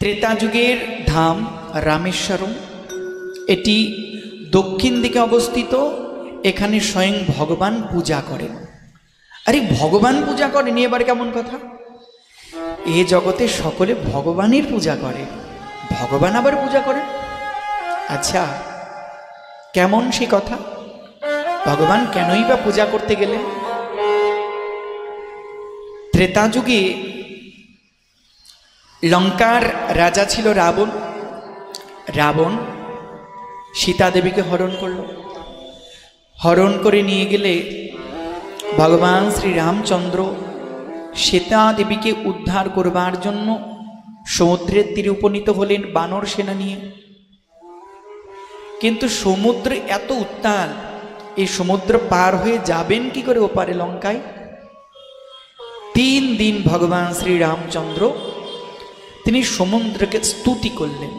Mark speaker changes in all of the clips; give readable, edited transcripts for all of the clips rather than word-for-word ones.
Speaker 1: ত্রেতা যুগের ধাম রামেশ্বরম, এটি দক্ষিণ দিকে অবস্থিত। এখানে স্বয়ং ভগবান পূজা করেন। আরে ভগবান পূজা করেন এবার কেমন কথা? এ জগতে সকলে ভগবানের পূজা করে, ভগবান আবার পূজা করেন? আচ্ছা, কেমন সে কথা? ভগবান কেনই বা পূজা করতে গেলেন? ত্রেতা যুগে লঙ্কার রাজা ছিল রাবণ। রাবণ সীতা দেবীকে হরণ করল। হরণ করে নিয়ে গেলে ভগবান শ্রী রামচন্দ্র সীতা দেবীকে উদ্ধার করবার জন্য সমুদ্রের তীরে উপনীত হলেন বানর সেনা নিয়ে। কিন্তু সমুদ্র এত উত্তাল, এই সমুদ্র পার হয়ে যাবেন কি করে ওপারে লঙ্কায়? 3 দিন ভগবান শ্রী রামচন্দ্র তিনি সমুদ্রকে স্তুতি করলেন,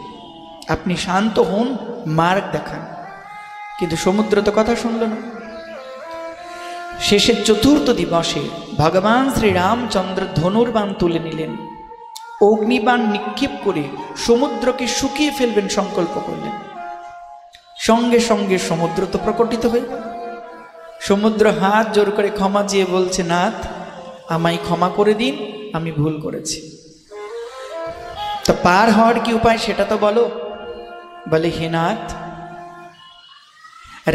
Speaker 1: আপনি শান্ত হন, মার্গ দেখান। কিন্তু সমুদ্র তো কথা শুনল না। শেষের 4th দিবসে ভগবান শ্রী রামচন্দ্র ধনুর্বাণ তুলে নিলেন, অগ্নিবাণ নিক্ষেপ করে সমুদ্রকে শুকিয়ে ফেলবেন সংকল্প করলেন। সঙ্গে সঙ্গে সমুদ্র তো প্রকটিত হয়ে গেল। সমুদ্র হাত জোর করে ক্ষমা চেয়ে বলছে, নাথ আমায় ক্ষমা করে দিন, আমি ভুল করেছি। তো পার হওয়ার কি উপায় সেটা তো বলো। বলে, হে নাথ,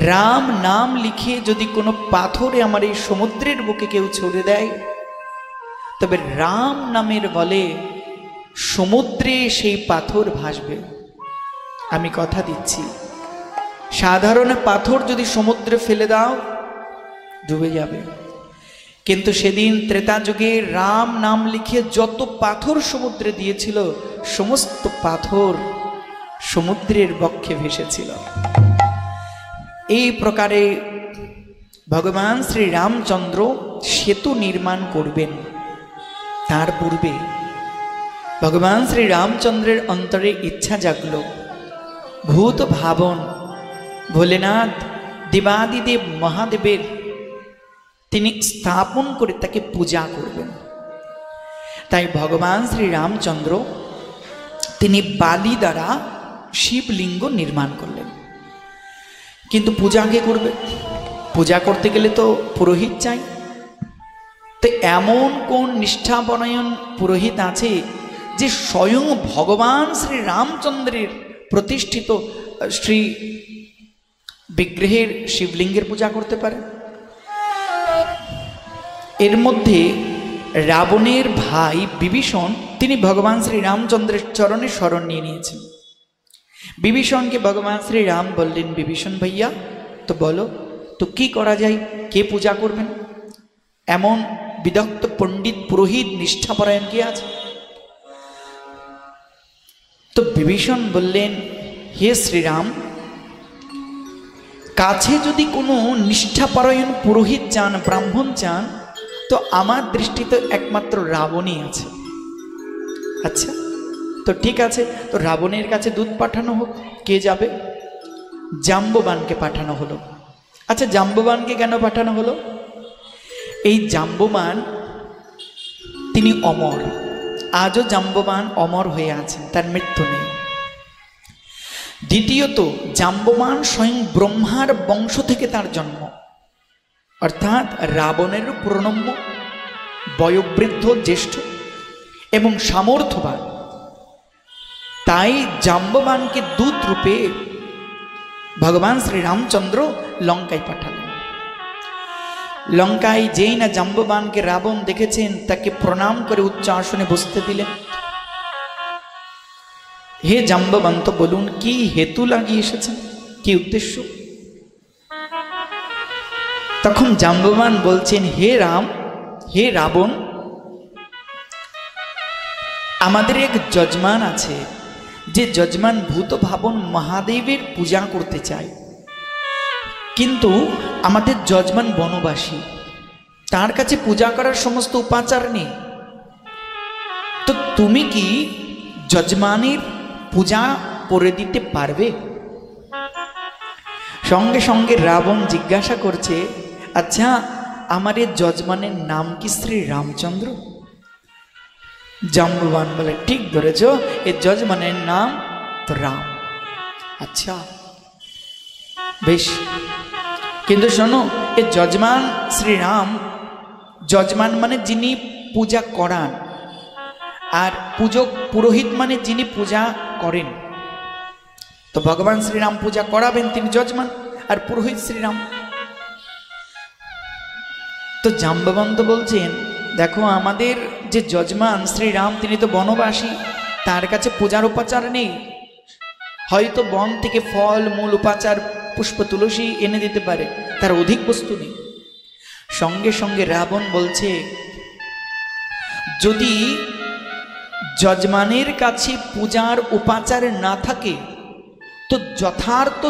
Speaker 1: রাম নাম লিখে যদি কোনো পাথরে আমার এই সমুদ্রের বুকে কেউ ছুড়ে দেয়, তবে রাম নামের বলে সমুদ্রে সেই পাথর ভাসবে। আমি কথা দিচ্ছি, সাধারণ পাথর যদি সমুদ্রে ফেলে দাও ডুবে যাবে। কিন্তু সেদিন ত্রেতা যুগে রাম নাম লিখে যত পাথর সমুদ্রে দিয়েছিল, সমস্ত পাথর সমুদ্রের বক্ষে ভেসেছিল। এই প্রকারে ভগবান শ্রী রামচন্দ্র সেতু নির্মাণ করবেন। তার পূর্বে ভগবান শ্রী রামচন্দ্রের অন্তরে ইচ্ছা জাগল, ভূত ভাবন ভোলেনাথ দেবাদিদেব মহাদেবের তিনি স্থাপন করে তাকে পূজা করবেন। তাই ভগবান শ্রী রামচন্দ্র তিনি বালি দ্বারা শিবলিঙ্গ নির্মাণ করলেন। কিন্তু পূজা কে করবে? পূজা করতে গেলে তো পুরোহিত চাই। তো এমন কোন নিষ্ঠাপরায়ণ পুরোহিত আছে যে স্বয়ং ভগবান শ্রী রামচন্দ্রের প্রতিষ্ঠিত শ্রী বিগ্রহের শিবলিঙ্গের পূজা করতে পারে? এর মধ্যে রাবণের ভাই বিভীষণ তিনি ভগবান শ্রী রামচন্দ্রের চরণে শরণ নিয়ে নিয়েছেন। বিভীষণকে ভগবান শ্রী রাম বললেন, বিভীষণ ভাইয়া তো বলো তো কি করা যায়, কে পূজা করবেন? এমন বিদগ্ধ পণ্ডিত পুরোহিত নিষ্ঠাপরায়ণ কে আছে? তো বিভীষণ বললেন, হে শ্রীরাম, কাছে যদি কোনো নিষ্ঠাপরায়ণ পুরোহিত চান, ব্রাহ্মণ চান, তো আমার দৃষ্টিতে একমাত্র রাবণই আছে। আচ্ছা, তো ঠিক আছে, তো রাবণের কাছে দূত পাঠানো হোক। কে যাবে? জাম্ববানকে পাঠানো হলো। আচ্ছা, জাম্ববানকে কেন পাঠানো হলো? এই জাম্ববান তিনি অমর, আজও জাম্ববান অমর হয়ে আছেন, তার মৃত্যু নেই। দ্বিতীয়ত, জাম্ববান স্বয়ং ব্রহ্মার বংশ থেকে তার জন্ম, অর্থাৎ রাবণের প্রণম্য, বয়োবৃদ্ধ, জ্যেষ্ঠ এবং সামর্থ্যবান। তাই জাম্ববানকে দূত রূপে ভগবান শ্রী রামচন্দ্র লঙ্কায় পাঠালেন। লঙ্কায় যেই না জাম্ববানকে রাবণ দেখেছেন, তাকে প্রণাম করে উচ্চ আসনে বসতে দিলেন। হে জাম্ববান, তো বলুন কি হেতু লাগিয়ে এসেছেন, কি উদ্দেশ্য? তখন জাম্ববান বলছেন, হে রাম, হে রাবণ, আমাদের এক যজমান আছে, যে যজমান ভূত ভাবন মহাদেবের পূজা করতে চায়, কিন্তু আমাদের যজমান বনবাসী, তার কাছে পূজা করার সমস্ত উপাচার নেই। তো তুমি কি যজমানের পূজা করে দিতে পারবে? সঙ্গে সঙ্গে রাবণ জিজ্ঞাসা করছে, আচ্ছা আমার এই যজমানের নাম কি শ্রী রামচন্দ্র? জাম্ববান বলে ঠিক ধরেছ, এর যজমানের নাম তো রাম। আচ্ছা বেশ, কিন্তু শোনো, এ যজমান শ্রীরাম, যজমান মানে যিনি পূজা করান, আর পূজক পুরোহিত মানে যিনি পূজা করেন। তো ভগবান শ্রীরাম পূজা করাবেন, তিনি যজমান, আর পুরোহিত শ্রীরাম। তো জাম্ববন্ত বলছেন, দেখো আমাদের যে যজমান শ্রীরাম, তিনি তো বনবাসী, তার কাছে পূজার উপাচার নেই। হয়তো বন থেকে ফল মূল উপাচার পুষ্প তুলসী এনে দিতে পারে, তার অধিক বস্তু নেই। সঙ্গে সঙ্গে রাবণ বলছে, যদি যজমানের কাছে পূজার উপাচার না থাকে, তো যথার্থ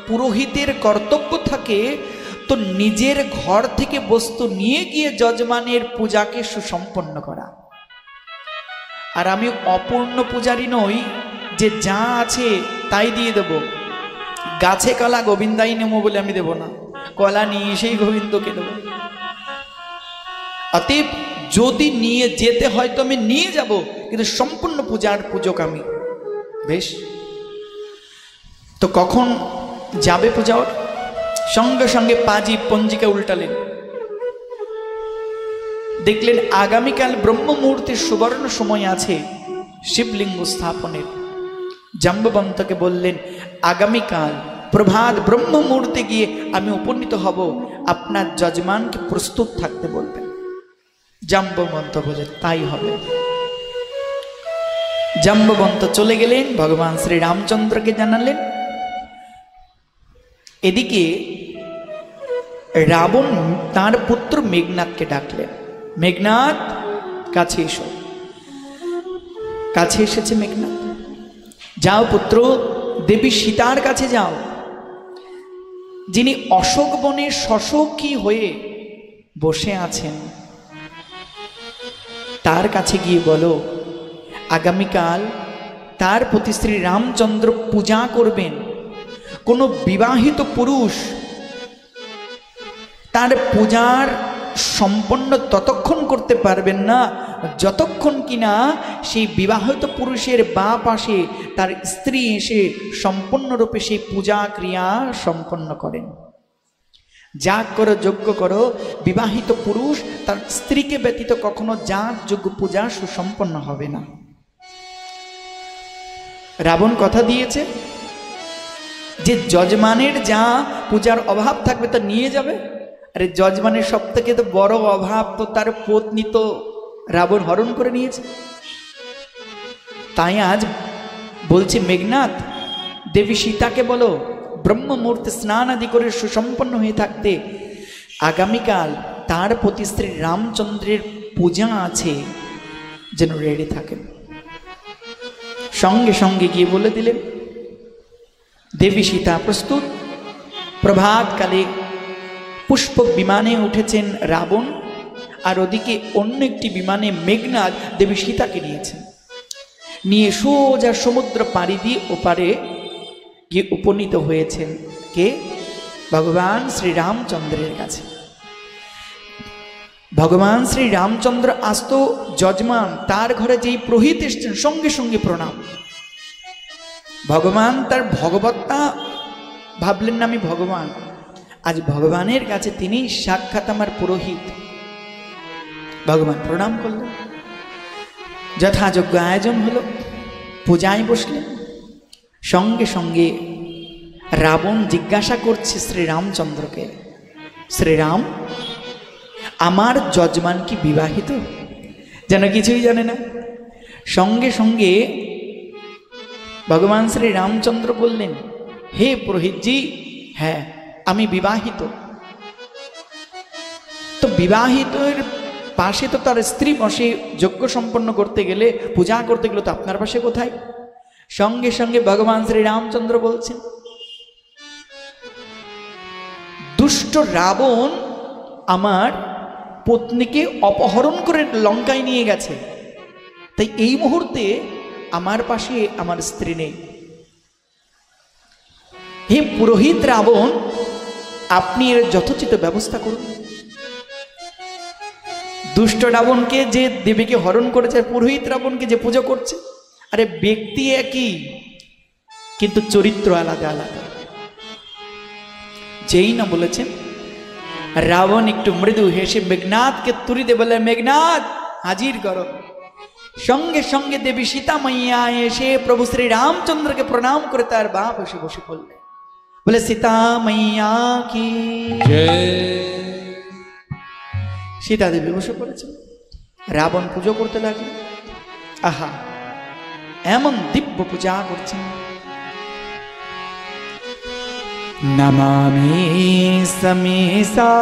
Speaker 1: পুরোহিতের কর্তব্য থাকে তো নিজের ঘর থেকে বস্তু নিয়ে গিয়ে যজমানের পূজাকে সুসম্পন্ন করা। আর আমি অপূর্ণ পূজারী নই যে যা আছে তাই দিয়ে দেব। গাছে কলা গোবিন্দাই নেবো বলে আমি দেব না, কলা নিয়ে সেই গোবিন্দকে দেব। অতএব যদি নিয়ে যেতে হয় তো আমি নিয়ে যাব, কিন্তু সম্পূর্ণ পূজার পূজক আমি। বেশ, তো কখন যাবে পূজা? সঙ্গে সঙ্গে পাজি পঞ্জিকা উল্টালেন, দেখলেন আগামীকাল ব্রহ্ম মুহূর্তের সুবর্ণ সময় আছে শিবলিঙ্গ স্থাপনের। জাম্ববন্তকে বললেন, আগামীকাল প্রভাত ব্রহ্ম মুহূর্তে গিয়ে আমি উপনীত হব, আপনার যজমানকে প্রস্তুত থাকতে বলবেন। জাম্ববন্ত বলে তাই হবে। জাম্ববন্ত চলে গেলেন, ভগবান শ্রী রামচন্দ্রকে জানালেন। এদিকে রাবণ তার পুত্র মেঘনাথকে ডাকলেন, মেঘনাথ কাছে এসো। কাছে এসেছে মেঘনাথ, যাও পুত্র, দেবী সীতার কাছে যাও, যিনি অশোক বনে শশকী হয়ে বসে আছেন, তার কাছে গিয়ে বলো আগামীকাল তার প্রতি শ্রী রামচন্দ্র পূজা করবেন। কোনো বিবাহিত পুরুষ তার পূজার সম্পন্ন ততক্ষণ করতে পারবেন না যতক্ষণ কিনা সেই বিবাহিত পুরুষের বা পাশে তার স্ত্রী এসে সম্পূর্ণরূপে সেই পূজা ক্রিয়া সম্পন্ন করেন। যাগ করো, যজ্ঞ করো, বিবাহিত পুরুষ তার স্ত্রীকে ব্যতীত কখনো যাগ যজ্ঞ পূজা সুসম্পন্ন হবে না। রাবণ কথা দিয়েছে যে যজমানের যা পূজার অভাব থাকবে তা নিয়ে যাবে। আরে যজমানের সব থেকে তো বড় অভাব তো তার পত্নী, তো রাবণ হরণ করে নিয়েছে। তাই আজ বলছে মেঘনাথ, দেবী সীতাকে বলো ব্রহ্ম মুহূর্তে স্নান আদি করে সুসম্পন্ন হয়ে থাকতে, আগামীকাল তার প্রতি শ্রী রামচন্দ্রের পূজা আছে, যেন রেডি থাকেন। সঙ্গে সঙ্গে গিয়ে বলে দিলেন। দেবী সীতা প্রস্তুত। প্রভাতকালে পুষ্প বিমানে উঠেছেন রাবণ, আর ওদিকে অন্য একটি বিমানে মেঘনাথ দেবী সীতাকে নিয়েছেন। নিয়ে সোজা সমুদ্র পাড়ি দিয়ে ওপারে গিয়ে উপনীত হয়েছেন কে? ভগবান শ্রী রামচন্দ্রের কাছে। ভগবান শ্রী রামচন্দ্র আস্ত যজমান, তার ঘরে যেই পুরোহিত এসছেন সঙ্গে সঙ্গে প্রণাম। ভগবান তার ভগবত্তা ভাবলেন না আমি ভগবান, আজ ভগবানের কাছে তিনি সাক্ষাৎ আমার পুরোহিত। ভগবান প্রণাম করলেন, যথাযোগ্য আয়োজন হলো, পূজায় বসলেন। সঙ্গে সঙ্গে রাবণ জিজ্ঞাসা করছে শ্রীরামচন্দ্রকে, শ্রীরাম আমার যজমান কি বিবাহিত? যেন কিছুই জানে না। সঙ্গে সঙ্গে ভগবান শ্রী রামচন্দ্র বললেন, হে পুরোহিতজি, হ্যাঁ আমি বিবাহিত। তো বিবাহিতের পাশে তো তার স্ত্রী বসে, যজ্ঞ সম্পন্ন করতে গেলে, পূজা করতে গেলে তো আপনার পাশে কোথায়? সঙ্গে সঙ্গে ভগবান শ্রী রামচন্দ্র বলছেন, দুষ্ট রাবণ আমার পত্নীকে অপহরণ করে লঙ্কায় নিয়ে গেছে, তাই এই মুহূর্তে আমার পাশে আমার স্ত্রী নেই। হে পুরোহিত রাবণ, আপনি এর যথোচিত ব্যবস্থা করুন। দুষ্ট রাবণকে যে দেবীকে হরণ করেছে, পুরোহিত রাবণকে যে পুজো করছে, আরে ব্যক্তি একই কিন্তু চরিত্র আলাদা আলাদা। যেই না বলেছেন রাবণ একটু মৃদু হেসে মেঘনাথকে তুড়িতে বলে, মেঘনাথ হাজির করো। সঙ্গে সঙ্গে দেবী সীতা মাইয়া এসে প্রভু শ্রী রামচন্দ্রকে প্রণাম করে তার বাপ এসে বসে পড়লে, বলে সীতা মাইয়া কি সীতা দেবী বসে পড়েছে, রাবণ পুজো করতে লাগলো। আহা, এমন দিব্য পূজা করছেন। নমামি সমেসা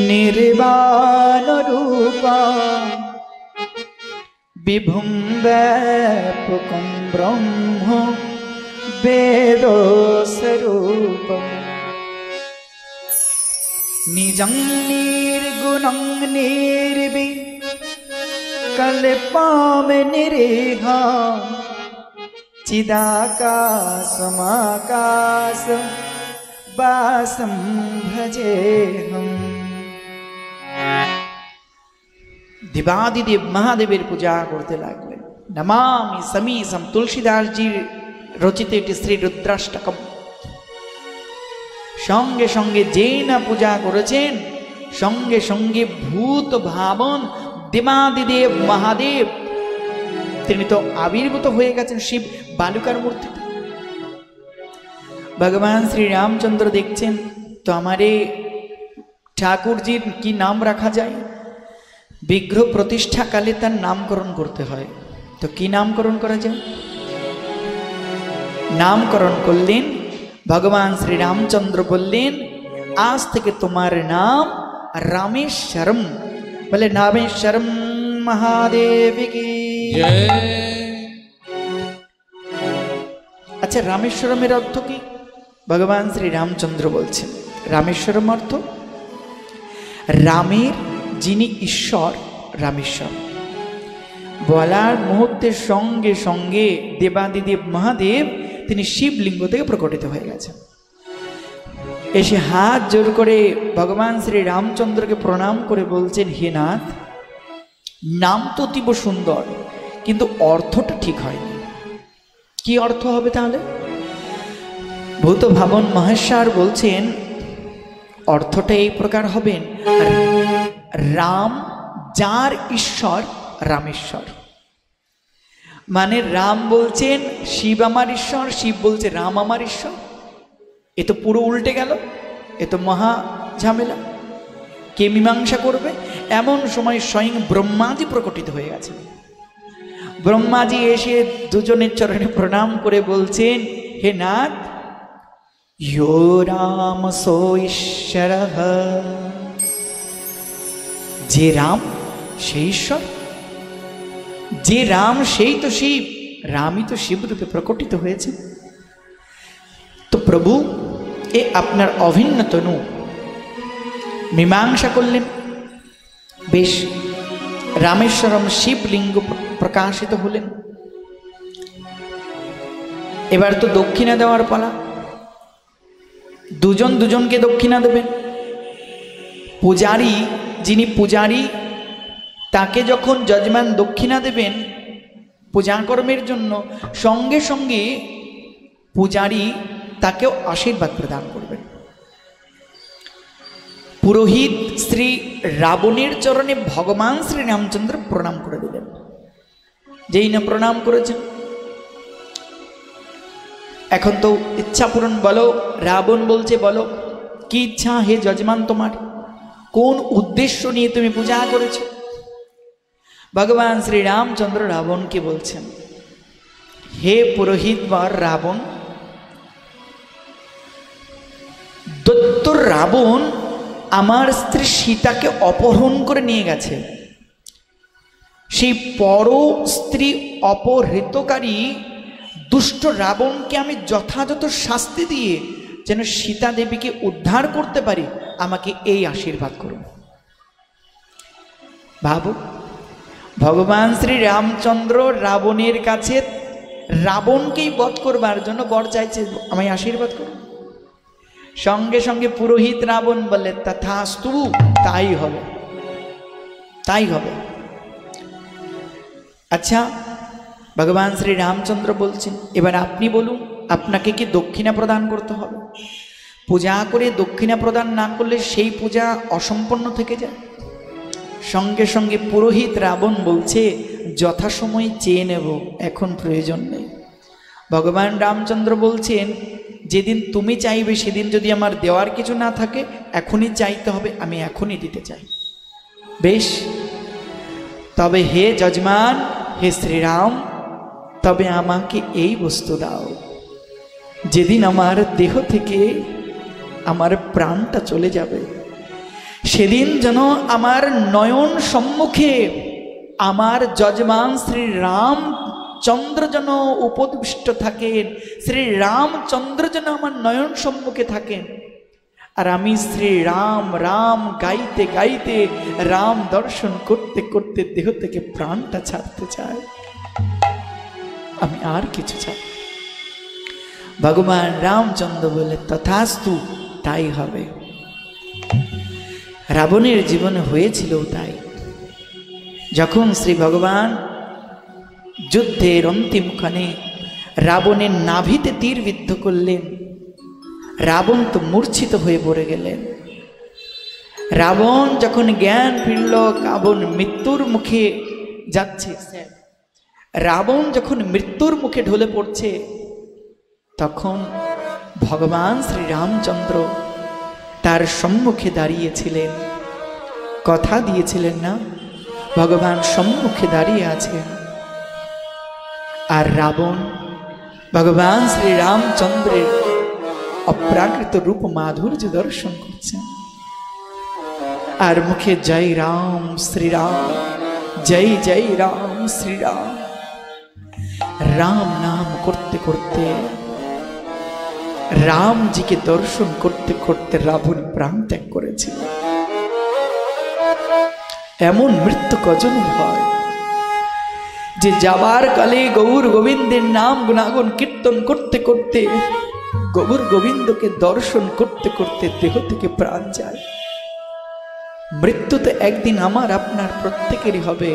Speaker 1: নির্বাণ রূপা বিভুম ব্যাপকম ব্রহ্ম বেদ স্বরূপম নিজং নির্গুণং নির্বিকল্পম নিরেহা চিদাকাশমাকাশ বাসম ভজেহম। দেবাদিদেব মহাদেবের পূজা করতে লাগলেন। নমামি সমীসম, তুলসীদাসজির রচিত এটি শ্রী রুদ্রাষ্টকম। সঙ্গে সঙ্গে যে না পূজা করেছেন, সঙ্গে সঙ্গে ভূত ভাবন দেবাদিদেব মহাদেব তিনি তো আবির্ভূত হয়ে গেছেন শিব বালুকার মূর্তিতে। ভগবান শ্রী রামচন্দ্র দেখছেন তো আমারে ঠাকুরজির কি নাম রাখা যায়, বিগ্রহ প্রতিষ্ঠাকালে তার নামকরণ করতে হয়, তো কি নামকরণ করা যায়? নামকরণ করলেন ভগবান শ্রী রামচন্দ্র, বললেন আজ থেকে তোমার নাম রামেশ্বরম। বলে রামেশ্বরম মহাদেব কি। আচ্ছা, রামেশ্বরমের অর্থ কি? ভগবান শ্রী রামচন্দ্র বলছেন রামেশ্বরম অর্থ রামের যিনি ঈশ্বর, রামেশ্বর। বলার মুহূর্তের সঙ্গে সঙ্গে দেবাদিদেব মহাদেব তিনি শিবলিঙ্গ থেকে প্রকটিত হয়ে গেছেন। এসে হাত জোর করে ভগবান শ্রী রামচন্দ্রকে প্রণাম করে বলছেন, হে নাথ, নাম তো অতীব সুন্দর কিন্তু অর্থটা ঠিক হয়নি। কি অর্থ হবে তাহলে? ভূত ভাবন মহেশ্বর বলছেন অর্থটা এই প্রকার হবেন, রাম যার ঈশ্বর রামেশ্বর। মানে রাম বলছেন শিব আমার ঈশ্বর, শিব বলছে রাম আমার ঈশ্বর। এ তো পুরো উল্টে গেল, এ তো মহা ঝামেলা। কে মীমাংসা করবে? এমন সময় স্বয়ং ব্রহ্মাজি প্রকটিত হয়ে গেছে। ব্রহ্মাজি এসে দুজনের চরণে প্রণাম করে বলছেন, হে নাথ, ইয়ো রাম সো ঈশ্বর, যে রাম সেই ঈশ্বর, যে রাম সেই তো শিব, রামই তো শিব রূপে প্রকটিত হয়েছে। তো প্রভু এ আপনার অভিন্ন তনু মীমাংসা করলেন। বেশ, রামেশ্বরম শিবলিঙ্গ প্রকাশিত হলেন। এবার তো দক্ষিণা দেওয়ার পালা। দুজন দুজনকে দক্ষিণা দেবেন। পূজারী, যিনি পূজারী, তাকে যখন যজমান দক্ষিণা দেবেন পূজাকর্মের জন্য, সঙ্গে সঙ্গে পূজারী তাকেও আশীর্বাদ প্রদান করবেন। পুরোহিত শ্রী রাবণের চরণে ভগবান শ্রী রামচন্দ্র প্রণাম করে দিলেন। যেই না প্রণাম করেছেন, এখন তো ইচ্ছা পূরণ বলো। রাবণ বলছে, বলো কি ইচ্ছা হে যজমান তোমার, কোন উদ্দেশ্য নিয়ে তুমি পূজা করেছো? ভগবান শ্রী রামচন্দ্র রাবণকে বলছেন, হে পুরোহিত বর রাবণ, দৈত্য রাবণ আমার স্ত্রী সীতাকে অপহরণ করে নিয়ে গেছে। সেই পর স্ত্রী অপহৃতকারী দুষ্ট রাবণকে আমি যথাযথ শাস্তি দিয়ে যেন সীতা দেবীকে উদ্ধার করতে পারি, আমাকে এই আশীর্বাদ করুন। ভাবো, ভগবান শ্রী রামচন্দ্র রাবণের কাছে রাবণকেই বধ করবার জন্য বর চাইছে, আমায় আশীর্বাদ করুন। সঙ্গে সঙ্গে পুরোহিত রাবণ বলে তথাস্তু, তাই হবে, তাই হবে। আচ্ছা, ভগবান শ্রী রামচন্দ্র বলছেন, এবার আপনি বলুন, আপনাকে কি দক্ষিণা প্রদান করতে হবে? পূজা করে দক্ষিণা প্রদান না করলে সেই পূজা অসম্পন্ন থেকে যায়। সঙ্গে সঙ্গে পুরোহিত রাবণ বলছে, যথাসময়ে চেয়ে নেব, এখন প্রয়োজন নেই। ভগবান রামচন্দ্র বলছেন, যেদিন তুমি চাইবে সেদিন যদি আমার দেওয়ার কিছু না থাকে, এখনই চাইতে হবে, আমি এখনই দিতে চাই। বেশ, তবে হে যজমান, হে শ্রীরাম, তবে আমাকে এই বস্তু দাও, যেদিন আমার দেহ থেকে আমার প্রাণটা চলে যাবে, সেদিন যেন আমার নয়ন সম্মুখে আমার যজমান শ্রী রামচন্দ্র যেন উপবিষ্ট থাকেন, শ্রী রামচন্দ্র যেন আমার নয়ন সম্মুখে থাকেন, আর আমি শ্রী রাম রাম গাইতে গাইতে, রাম দর্শন করতে করতে দেহ থেকে প্রাণটা ছাড়তে চাই, আমি আর কিছু চাই। ভগবান রামচন্দ্র বলে তথাস্তু, তাই হবে। রাবণের জীবনে হয়েছিল তাই। যখন শ্রী ভগবান যুদ্ধের অন্তিম ক্ষণে রাবণের নাভিতে তীর বিদ্ধ করলেন, রাবণ তো মূর্ছিত হয়ে পড়ে গেলেন। রাবণ যখন জ্ঞান ফিরল, রাবণ মৃত্যুর মুখে যাচ্ছে, রাবণ যখন মৃত্যুর মুখে ঢলে পড়ছে, তখন ভগবান শ্রী রামচন্দ্র তার সম্মুখে দাঁড়িয়েছিলেন। কথা দিয়েছিলেন না, ভগবান সম্মুখে দাঁড়িয়ে আছেন, আর রাবণ ভগবান শ্রী রামচন্দ্রের অপ্রাকৃত রূপ মাধুর্য দর্শন করছেন, আর মুখে জয় রাম শ্রীরাম, জয় জয় রাম শ্রীরাম, রাম নাম করতে করতে, রামজিকে দর্শন করতে করতে রাবণ প্রাণ ত্যাগ করেছিল। এমন মৃত্যু কজনের হয় যে যাবার কালে গৌর গোবিন্দের নাম গুণাগুণ কীর্তন করতে করতে, গৌর গোবিন্দকে দর্শন করতে করতে দেহ থেকে প্রাণ যায়। মৃত্যু তো একদিন আমার আপনার প্রত্যেকেরই হবে,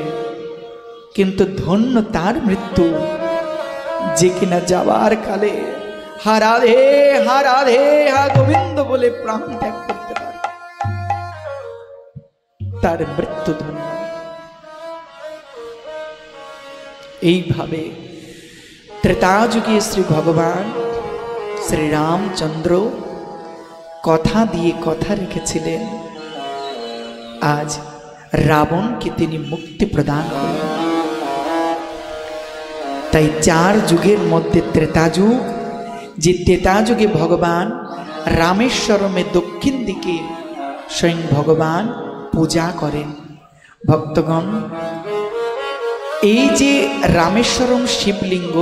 Speaker 1: কিন্তু ধন্য তার মৃত্যু যে কিনা যাবার কালে হা রাধে হা রাধে হা গোবিন্দ বলে প্রাণ ত্যাগ করতে পারে, তার মৃত্যু ধন্য। এইভাবে ত্রেতাযুগে শ্রী ভগবান শ্রী রামচন্দ্র কথা দিয়ে কথা রেখেছিলেন, আজ রাবণকে তিনি মুক্তি প্রদান করলেন। তাই 4 যুগের মধ্যে ত্রেতাযুগ, যে ত্রেতাযুগে ভগবান রামেশ্বরমে দক্ষিণ দিকে স্বয়ং ভগবান পূজা করেন। ভক্তগণ, এই যে রামেশ্বরম শিবলিঙ্গ,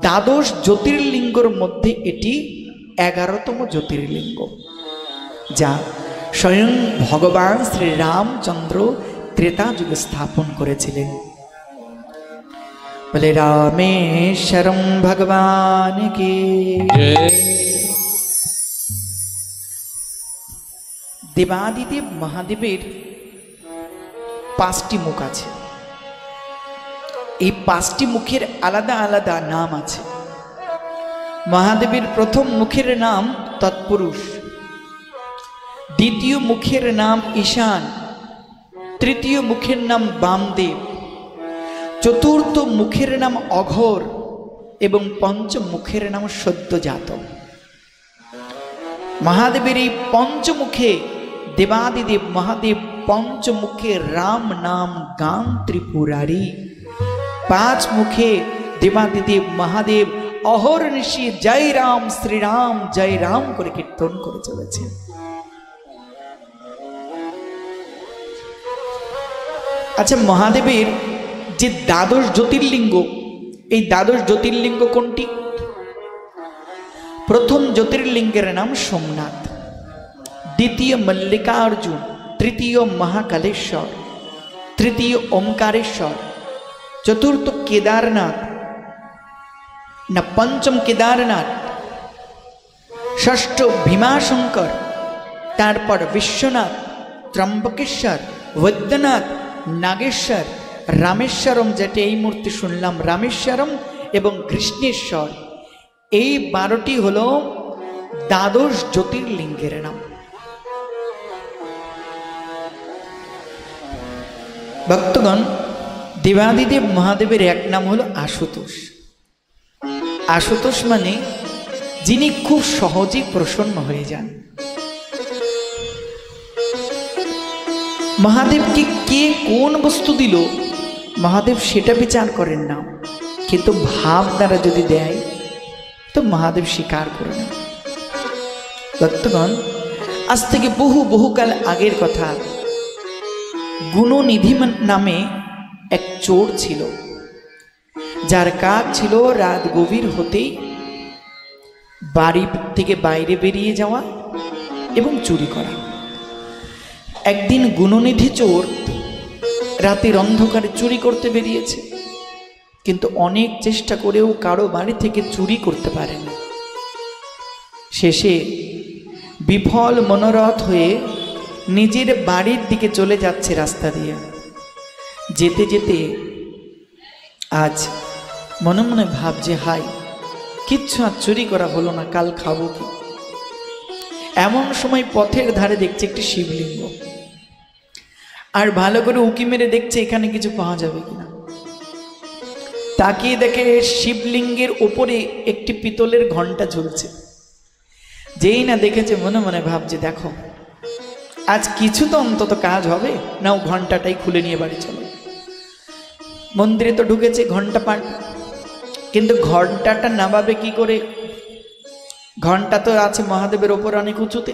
Speaker 1: 12 জ্যোতির্লিঙ্গর মধ্যে এটি 11তম জ্যোতির্লিঙ্গ, যা স্বয়ং ভগবান শ্রী রামচন্দ্র ত্রেতা যুগে স্থাপন করেছিলেন। বলে রামেশ্বরম ভগবান কি। দেবাদিদেব মহাদেবের 5টি মুখ আছে। এই 5টি মুখের আলাদা আলাদা নাম আছে। মহাদেবের প্রথম মুখের নাম তৎপুরুষ, দ্বিতীয় মুখের নাম ঈশান, তৃতীয় মুখের নাম বামদেব, চতুর্থ মুখের নাম অঘোর এবং পঞ্চম মুখের নাম সদ্যজাত। মহাদেবের এই পঞ্চমুখে দেবাদিদেব মহাদেব পঞ্চমুখে রাম নাম গান ত্রিপুরারি, 5 মুখে দেবাদিদেব মহাদেব অহর্নিশি জয় রাম শ্রীরাম জয় রাম করে কীর্তন করে চলেছে। আচ্ছা, মহাদেবের যে 12 জ্যোতির্লিঙ্গ, এই 12 জ্যোতির্লিঙ্গ কোনটি? প্রথম জ্যোতির্লিঙ্গের নাম সোমনাথ, দ্বিতীয় মল্লিকার্জুন, তৃতীয় মহাকালেশ্বর, তৃতীয় ওমকারেশ্বর, চতুর্থ কেদারনাথ না পঞ্চম কেদারনাথ, ষষ্ঠ ভীমাশঙ্কর, তারপর বিশ্বনাথ, ত্রম্বকেশ্বর, বৈদ্যনাথ, নাগেশ্বর, রামেশ্বরম, যেটা এই মূর্তি শুনলাম রামেশ্বরম, এবং কৃষ্ণেশ্বর। এই 12টি হল দ্বাদশ জ্যোতির্লিঙ্গের নাম। ভক্তগণ, দেবাদিদেব মহাদেবের এক নাম হলো আশুতোষ। আশুতোষ মানে যিনি খুব সহজেই প্রসন্ন হয়ে যান। মহাদেবকে কে কোন বস্তু দিল মহাদেব সেটা বিচার করেন না, কিন্তু ভাব দ্বারা যদি দেয় তো মহাদেব স্বীকার করে নেন। ভক্তগণ, আজ থেকে বহুকাল আগের কথা, গুণনিধি নামে এক চোর ছিল, যার কাজ ছিল রাত গভীর হতেই বাড়ি থেকে বাইরে বেরিয়ে যাওয়া এবং চুরি করা। একদিন গুণনিধি চোর রাতের অন্ধকারে চুরি করতে বেরিয়েছে, কিন্তু অনেক চেষ্টা করেও কারো বাড়ি থেকে চুরি করতে পারেনি। শেষে বিফল মনোরথ হয়ে নিজের বাড়ির দিকে চলে যাচ্ছে রাস্তা দিয়ে। যেতে যেতে আজ মনে মনে ভাবছে, হাই, কিচ্ছু আর চুরি করা হলো না, কাল খাবো কি? এমন সময় পথের ধারে দেখছে একটি শিবলিঙ্গ, আর ভালো করে উঁকি মেরে দেখছে এখানে কিছু পাওয়া যাবে কিনা। তাকিয়ে দেখে শিবলিঙ্গের ওপরে একটি পিতলের ঘণ্টা ঝুলছে। যেই না দেখেছে মনে মনে ভাবছে, দেখো আজ কিছু তো অন্তত কাজ হবে না, ও ঘণ্টাটাই খুলে নিয়ে বাড়ি চলো। মন্দিরে তো ঢুকেছে, ঘণ্টা পাঠ, কিন্তু ঘণ্টাটা নামাবে কি করে? ঘণ্টা তো আছে মহাদেবের ওপর অনেক উঁচুতে,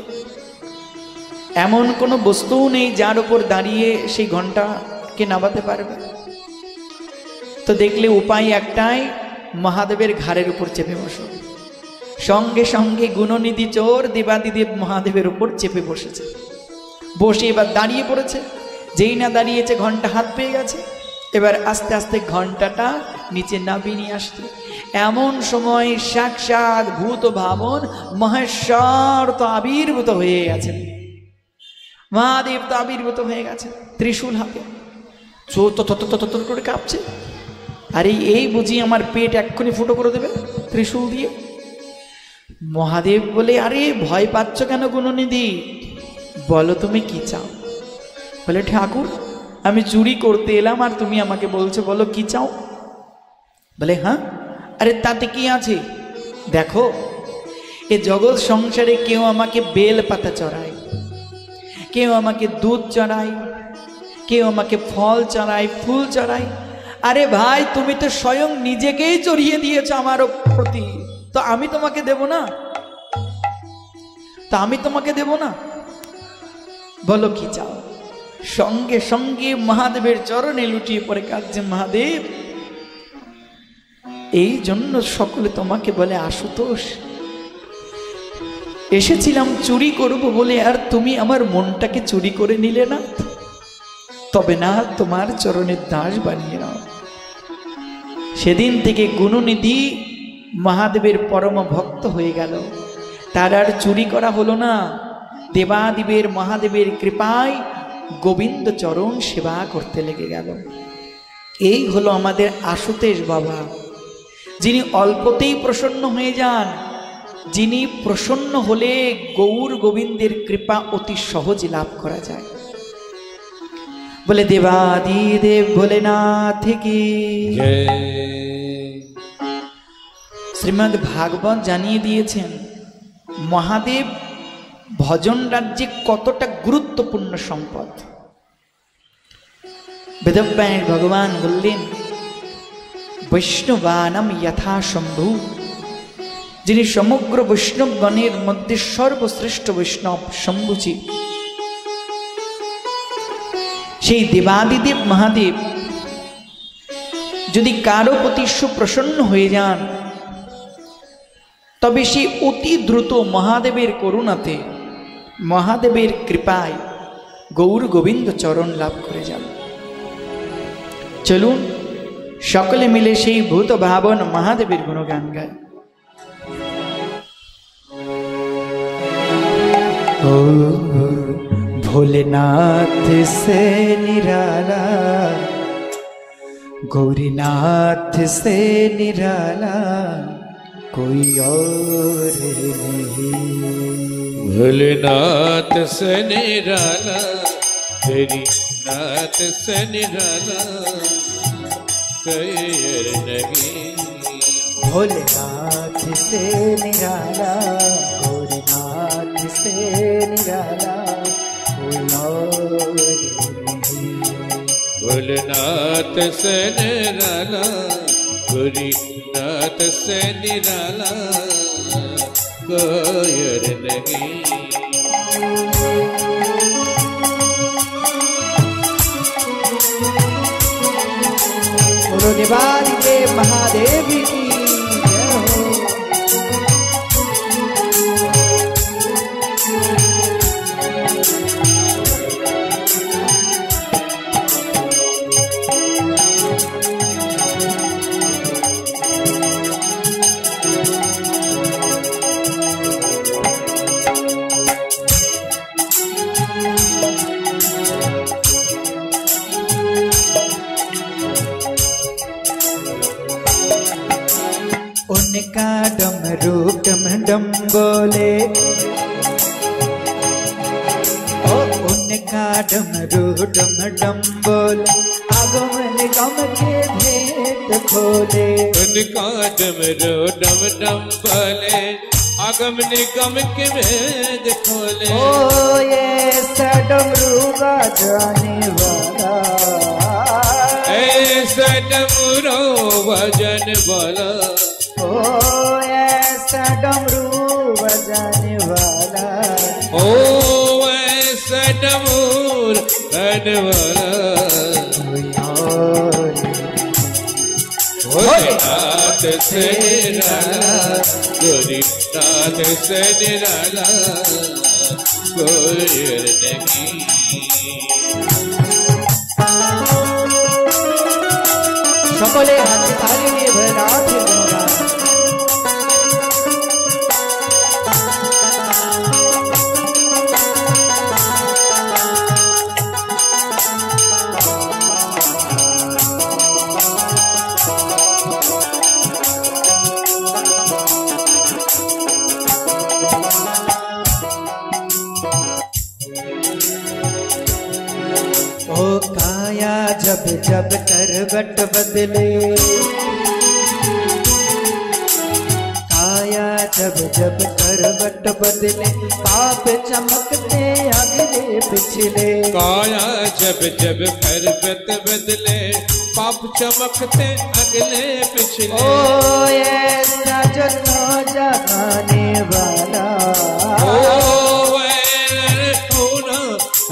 Speaker 1: এমন কোনো বস্তুও নেই যার ওপর দাঁড়িয়ে সেই ঘণ্টাকে নামাতে পারবে। তো দেখলে উপায় একটাই, মহাদেবের ঘাড়ের উপর চেপে বসো। সঙ্গে সঙ্গে গুণনিধি চোর দেবাদিদেব মহাদেবের উপর চেপে বসেছে, বসে এবার দাঁড়িয়ে পড়েছে। যেই না দাঁড়িয়েছে ঘণ্টা হাত পেয়ে গেছে, এবার আস্তে আস্তে ঘণ্টাটা নিচে নামিয়ে নিয়ে আসছে। এমন সময় সাক্ষাৎ ভূত ভাবন মহেশ্বর তো আবির্ভূত হয়ে গেছেন, মহাদেব তো আবির্ভূত হয়ে গেছে ত্রিশূল হাতে। চোর তো করে কাঁপছে, আরে এই বুঝি আমার পেট এক্ষুনি ফুটো করে দেবে ত্রিশূল দিয়ে। মহাদেব বলে, আরে ভয় পাচ্ছ কেন গুণনিধি, বলো তুমি কি চাও? বলে, ঠাকুর আমি চুরি করতে এলাম আর তুমি আমাকে বলছো বলো কি চাও? বলে, হ্যাঁ, আরে তাতে কি আছে, দেখো এ জগৎ সংসারে কেউ আমাকে বেল পাতা চড়ায়, কেউ আমাকে দুধ চড়ায়, কেউ আমাকে ফল চড়ায়, ফুল চড়ায়। আরে ভাই, তুমি তো স্বয়ং নিজেকেই চড়িয়ে দিয়েছো আমার প্রতি, তো আমি তোমাকে দেব না? তা আমি তোমাকে দেব না? বলো কি চাও? সঙ্গে সঙ্গে মহাদেবের চরণে লুটিয়ে পড়ে কাঁদছে, মহাদেব এই জন্য সকলে তোমাকে বলে আশুতোষ। এসেছিলাম চুরি করব বলে, আর তুমি আমার মনটাকে চুরি করে নিলে না, তবে না তোমার চরণের দাস বানিয়ে নাও। সেদিন থেকে গুণনিধি মহাদেবের পরম ভক্ত হয়ে গেল, তার আর চুরি করা হলো না। দেবাদিবের মহাদেবের কৃপায় গোবিন্দ চরণ সেবা করতে লেগে গেল। এই হলো আমাদের আশুতোষ বাবা, যিনি অল্পতেই প্রসন্ন হয়ে যান, যিনি প্রসন্ন হলে গৌর গোবিন্দের কৃপা অতি সহজে লাভ করা যায়। বলে দেবাদিদেব ভোলেনাথ কি জয়। শ্রীমদ্ ভাগবত জানিয়ে দিয়েছেন মহাদেব ভজন রাজ্যে কতটা গুরুত্বপূর্ণ সম্পদ। বেদব্যাস ভগবান বললেন, বৈষ্ণবানাম যথা শম্ভু, যিনি সমগ্র বৈষ্ণবগণের মধ্যে সর্বশ্রেষ্ঠ বৈষ্ণব শম্ভুজি, সেই দেবাদিদেব মহাদেব যদি কারো প্রতি সুপ্রসন্ন হয়ে যান, তবে সে অতি দ্রুত মহাদেবের করুণাতে, মহাদেবের কৃপায় গৌর গোবিন্দ চরণ লাভ করে যান। চলুন সকলে মিলে সেই ভূত ভাবন মহাদেবের গুণগান গায়। ओ भोलेनाथ से निराला, गौरीनाथ से निराला कोई और नहीं।
Speaker 2: भोलेनाथ से निराला, गौरीनाथ से निराला कोई और नहीं।
Speaker 1: भोलेनाथ से निराला, गौरीनाथ से निराला कोई और नहीं।
Speaker 2: भोलेनाथ से निराला, गौरीनाथ से निराला कोई और नहीं।
Speaker 1: बोलो निवारी के महादेव की जय हो। उनका डमरू डम डम बोले, ओ उनका डमरू डम डम बोले, आगम निगम के भेद खोले।
Speaker 2: उनका डमरू डम डम बोले, आगम निगम के भेद खोले।
Speaker 1: ओ ये डमरू बजाने वाला,
Speaker 2: ऐसा डमरू बजन वाला,
Speaker 1: ओ ऐसा डमरू बजाने वाला,
Speaker 2: ओ ऐसा डमरू बजने वाला भोलेनाथ से निराला, गौरीनाथ से निराला कोई और नहीं।
Speaker 1: সকলে হাতে তালি দিয়ে ভোলেনাথের গুণগান। ओ काया जब जब करवट बदले, काया जब जब करवट बदले, पाप चमकते अगले पिछले।
Speaker 2: काया जब जब करवट बदले, पाप चमकते अगले पिछले।
Speaker 1: ओ ऐसा जन्म जगाने वाला,
Speaker 2: ओ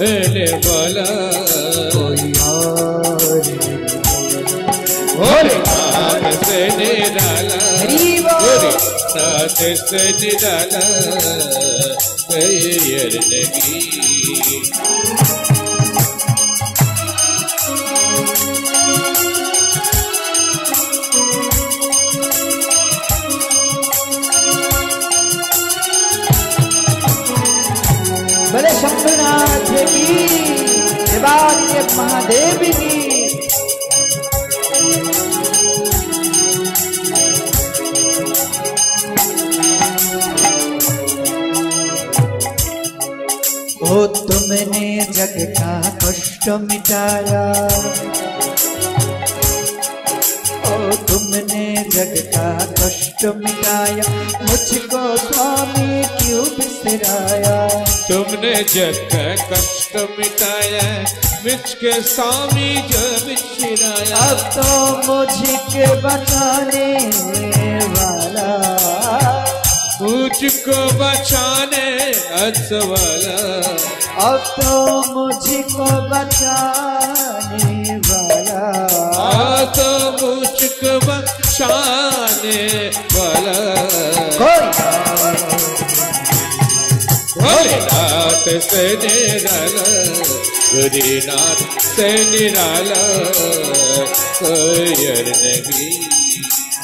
Speaker 2: हेले वाला
Speaker 1: कोई और
Speaker 2: भोलेनाथ से निराला, भोलेनाथ से निराला कोई और नहीं।
Speaker 1: बोले शंभुनाथ की, देवादिदेव महादेव की। ओ तुमने जग का कष्ट मिटाया, ओ तुमने जग का कष्ट मिटाया, मुझको स्वामी क्यों बिसराया।
Speaker 2: तुमने जग का कष्ट मिटाया, मुझके स्वामी जो बिसराया।
Speaker 1: अब तो मुझके बचाने वाला,
Speaker 2: मुझको बचाने वाला,
Speaker 1: अब तो मुझको बचाने वाला,
Speaker 2: तो मुझको बचाने वाला भोलेनाथ से निराला, गौरीनाथ से निराला कोई और नहीं।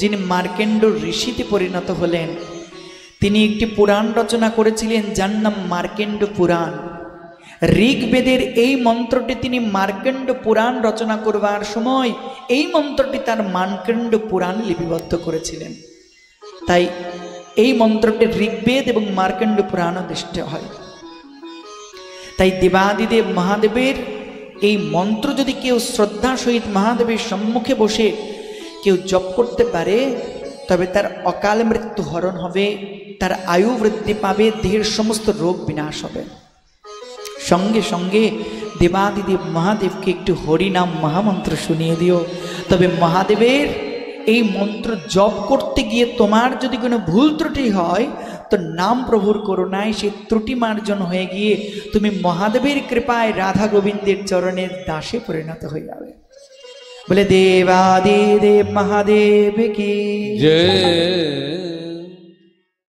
Speaker 1: যিনি মার্কেন্ড ঋষিতে পরিণত হলেন, তিনি একটি পুরাণ রচনা করেছিলেন যার নাম মার্কেন্ড পুরাণ। ঋগ্বেদের এই মন্ত্রটি তিনি মার্কেন্ড পুরাণ রচনা করবার সময় এই মন্ত্রটি তার মার্কেন্ড পুরাণ লিপিবদ্ধ করেছিলেন। তাই এই মন্ত্রটি ঋগ্বেদ এবং মার্কেন্ড পুরাণ দৃষ্ট হয়। তাই দেবাদিদেব মহাদেবের এই মন্ত্র যদি কেউ শ্রদ্ধা সহিত মহাদেবের সম্মুখে বসে কেউ জপ করতে পারে, তবে তার অকাল মৃত্যু হরণ হবে, তার আয়ু বৃদ্ধি পাবে, দেহের সমস্ত রোগ বিনাশ হবে। সঙ্গে সঙ্গে দেবাদিদেব মহাদেবকে একটু হরিনাম মহামন্ত্র শুনিয়ে দিও। তবে মহাদেবের এই মন্ত্র জপ করতে গিয়ে তোমার যদি কোনো ভুল ত্রুটি হয়, তো নাম প্রভুর করুণায় সেই ত্রুটি মার্জন হয়ে গিয়ে তুমি মহাদেবের কৃপায় রাধা গোবিন্দের চরণের দাসে পরিণত হয়ে যাবে। বলে দেবাদিদেব মহাদেব কি
Speaker 2: জয়।